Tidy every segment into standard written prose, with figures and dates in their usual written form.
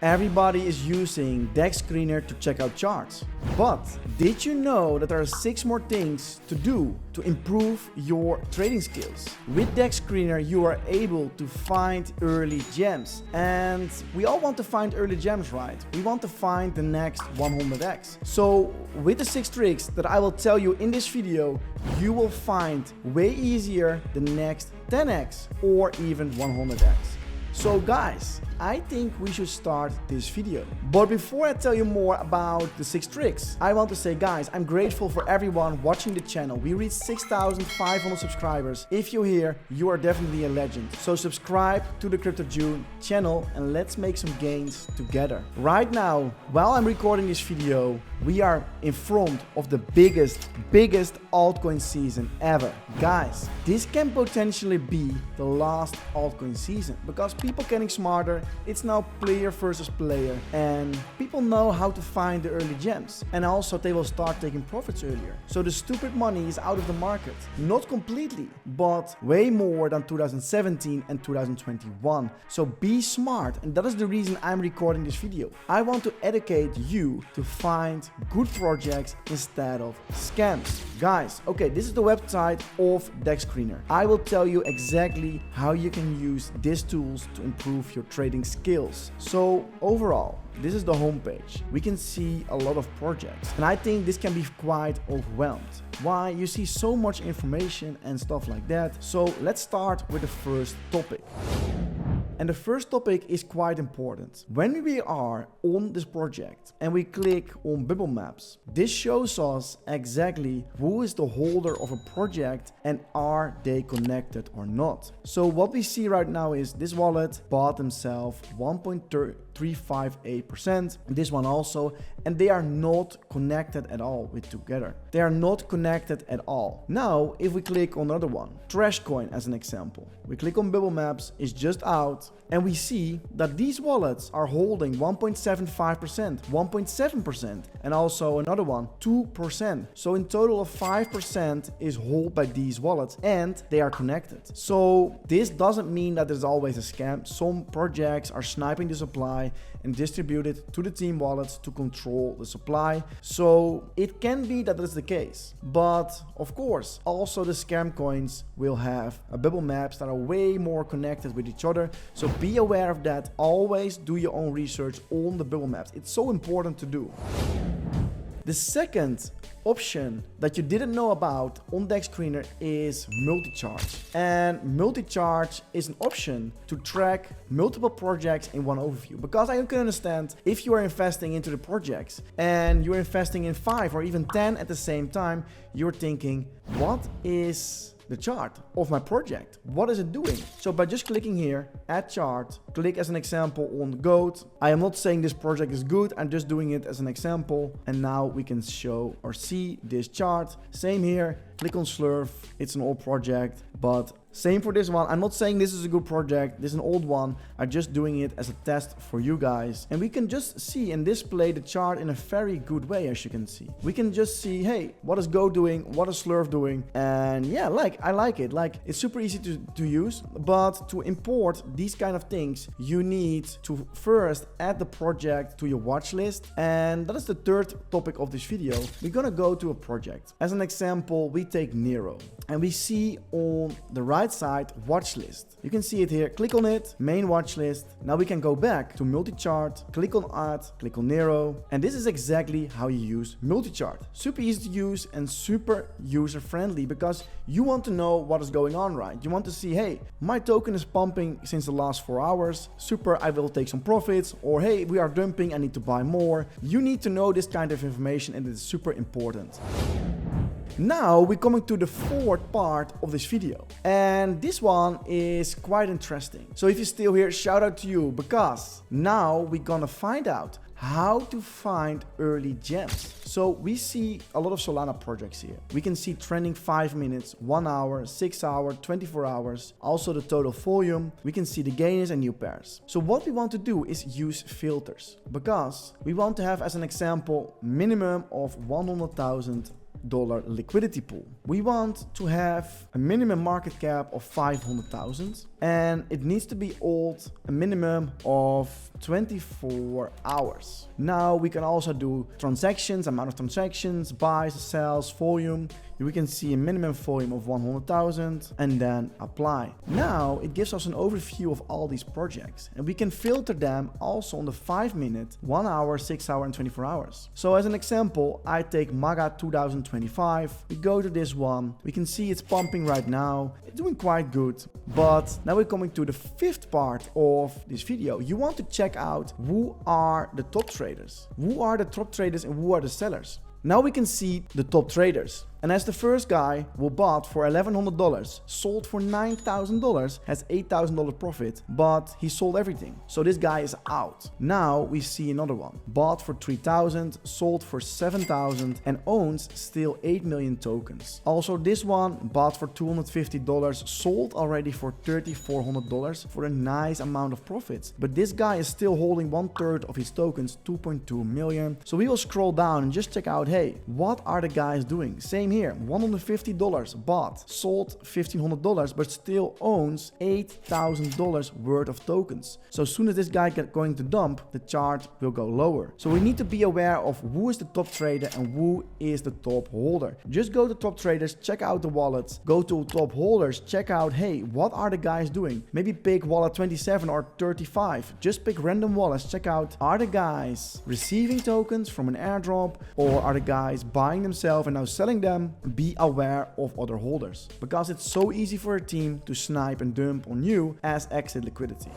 Everybody is using Dexscreener to check out charts. But did you know that there are 6 more things to do to improve your trading skills? With Dexscreener, you are able to find early gems. And we all want to find early gems, right? We want to find the next 100x. So with the 6 tricks that I will tell you in this video, you will find way easier the next 10x or even 100x. So guys, I think we should start this video. But before I tell you more about the 6 tricks, I want to say, guys, I'm grateful for everyone watching the channel. We reached 6,500 subscribers. If you're here, you are definitely a legend. So subscribe to the Crypto June channel and let's make some gains together. Right now, while I'm recording this video, we are in front of the biggest altcoin season ever. Guys, this can potentially be the last altcoin season because people getting smarter. It's now player versus player and people know how to find the early gems, and also they will start taking profits earlier. So the stupid money is out of the market. Not completely, but way more than 2017 and 2021. So be smart, and that is the reason I'm recording this video. I want to educate you to find good projects instead of scams. Guys, okay, this is the website of Dexscreener. I will tell you exactly how you can use these tools to improve your trading skills. So overall, this is the homepage. We can see a lot of projects, and I think this can be quite overwhelmed. Why? You see so much information and stuff like that. So let's start with the first topic. And the first topic is quite important. When we are on this project and we click on Bibble Maps, this shows us exactly who is the holder of a project and are they connected or not. So what we see right now is this wallet bought themselves 1.358%, this one also, and they are not connected at all with together. They are not connected at all. Now, if we click on another one, Trashcoin as an example, we click on Bibble Maps, it's just out, and we see that these wallets are holding 1.75%, 1.7%, and also another one, 2%. So in total of 5% is held by these wallets and they are connected. So this doesn't mean that there's always a scam. Some projects are sniping the supply and distribute it to the team wallets to control the supply. So it can be that is the case. But of course, also the scam coins will have a Bibble Maps that are way more connected with each other. So be aware of that. Always do your own research on the Bibble Maps. It's so important to do. The second option that you didn't know about on Dexscreener is Multichart. And Multichart is an option to track multiple projects in one overview. Because I can understand if you are investing into the projects and you're investing in 5 or even 10 at the same time, you're thinking, what is the chart of my project? What is it doing? So by just clicking here, add chart, click as an example on GOAT. I am not saying this project is good, I'm just doing it as an example. And now we can show or see this chart. Same here, click on Slurf, it's an old project, but same for this one. I'm not saying this is a good project, this is an old one. I'm just doing it as a test for you guys. And we can just see and display the chart in a very good way, as you can see. We can just see, hey, what is Go doing? What is Slurf doing? And yeah, I like it. It's super easy to use, but to import these kind of things, you need to first add the project to your watch list. And that is the third topic of this video. We're gonna go to a project. As an example, we take Nero and we see on the right side watch list. You can see it here. Click on it, main watch list. Now we can go back to Multichart, click on Add, click on Nero, and this is exactly how you use Multichart. Super easy to use and super user friendly because you want to know what is going on, right? You want to see, hey, my token is pumping since the last 4 hours. Super, I will take some profits, or hey, we are dumping, I need to buy more. You need to know this kind of information and it's super important. Now we're coming to the fourth part of this video, and this one is quite interesting. So if you're still here, shout out to you, because now we're gonna find out how to find early gems. So we see a lot of Solana projects here. We can see trending 5 minutes, 1 hour, 6 hour, 24 hours. Also the total volume. We can see the gainers and new pairs. So what we want to do is use filters, because we want to have, as an example, minimum of $100,000 liquidity pool. We want to have a minimum market cap of 500,000. and it needs to be old a minimum of 24 hours. Now we can also do transactions, amount of transactions, buys, sells, volume. We can see a minimum volume of 100,000 and then apply. Now it gives us an overview of all these projects, and we can filter them also on the 5 minute, 1 hour, 6 hour and 24 hours. So as an example, I take MAGA 2025. We go to this one. We can see it's pumping right now. It's doing quite good. But now we're coming to the fifth part of this video. You want to check out who are the top traders. Who are the top traders and who are the sellers? Now we can see the top traders. And as the first guy who bought for $1,100, sold for $9,000, has $8,000 profit, but he sold everything. So this guy is out. Now we see another one. Bought for $3,000, sold for $7,000 and owns still 8 million tokens. Also this one bought for $250, sold already for $3,400 for a nice amount of profits. But this guy is still holding 1/3 of his tokens, 2.2 million. So we will scroll down and just check out, hey, what are the guys doing? Same here, $150 bought, sold $1,500, but still owns $8,000 worth of tokens. So as soon as this guy gets going to dump, the chart will go lower. So we need to be aware of who is the top trader and who is the top holder. Just go to top traders, check out the wallets, go to top holders, check out, hey, what are the guys doing? Maybe pick wallet 27 or 35. Just pick random wallets, check out, are the guys receiving tokens from an airdrop, or are the guys buying themselves and now selling them? Be aware of other holders, because it's so easy for a team to snipe and dump on you as exit liquidity.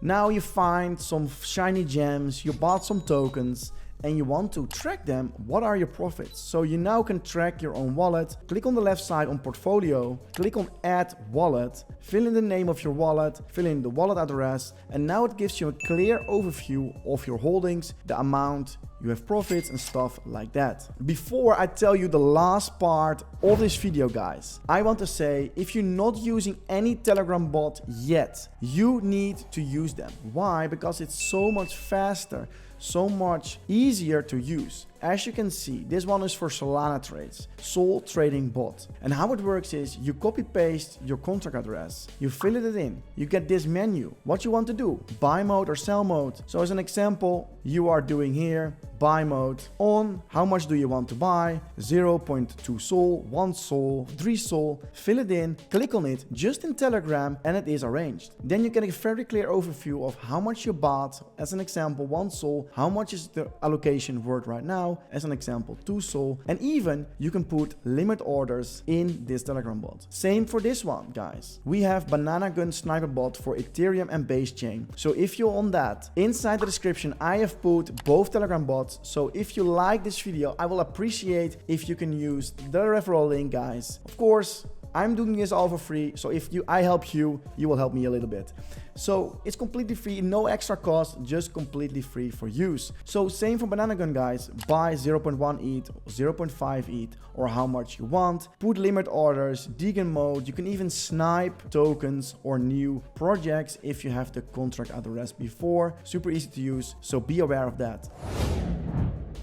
Now you find some shiny gems, you bought some tokens, and you want to track them. What are your profits? So you now can track your own wallet. Click on the left side on portfolio, click on add wallet, fill in the name of your wallet, fill in the wallet address, and now it gives you a clear overview of your holdings, the amount you have profits and stuff like that. Before I tell you the last part of this video, guys, I want to say, if you're not using any Telegram bot yet, you need to use them. Why? Because it's so much faster, so much easier to use. As you can see, this one is for Solana trades, Sol Trading Bot. And how it works is you copy paste your contract address, you fill it in, you get this menu, what you want to do, buy mode or sell mode. So as an example, you are doing here, buy mode on, how much do you want to buy, 0.2 Sol, 1 Sol, 3 Sol, fill it in, click on it just in Telegram and it is arranged. Then you get a very clear overview of how much you bought, as an example 1 Sol, how much is the allocation worth right now, as an example 2 Sol, and even you can put limit orders in this Telegram bot. Same for this one, guys. We have Banana Gun Sniper bot for Ethereum and base chain. So if you're on that, inside the description I have put both Telegram bots. So if you like this video, I will appreciate if you can use the referral link, guys. Of course, I'm doing this all for free, so if I help you, you will help me a little bit. So it's completely free, no extra cost, just completely free for use. So same for Banana Gun, guys. Buy 0.1 ETH, 0.5 ETH, or how much you want. Put limit orders, Deegan mode. You can even snipe tokens or new projects if you have the contract address before. Super easy to use, so be aware of that.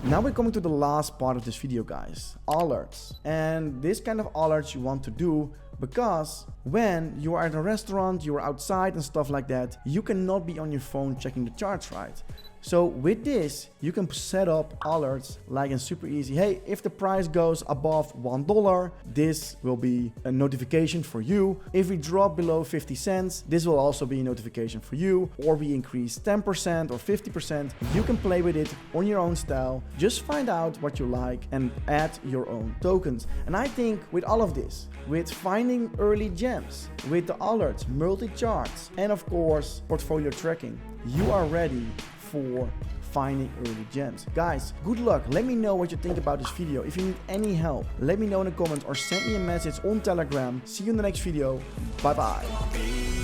Now we're coming to the last part of this video, guys, alerts. And this kind of alerts you want to do because when you are at a restaurant, you're outside and stuff like that, you cannot be on your phone checking the charts, right? So with this, you can set up alerts like in super easy. Hey, if the price goes above $1, this will be a notification for you. If we drop below 50 cents, this will also be a notification for you. Or we increase 10% or 50%. You can play with it on your own style. Just find out what you like and add your own tokens. And I think with all of this, with finding early gems, with the alerts, multi-charts, and of course, portfolio tracking, you are ready for finding early gems. Guys, good luck. Let me know what you think about this video. If you need any help, let me know in the comments or send me a message on Telegram. See you in the next video. Bye bye.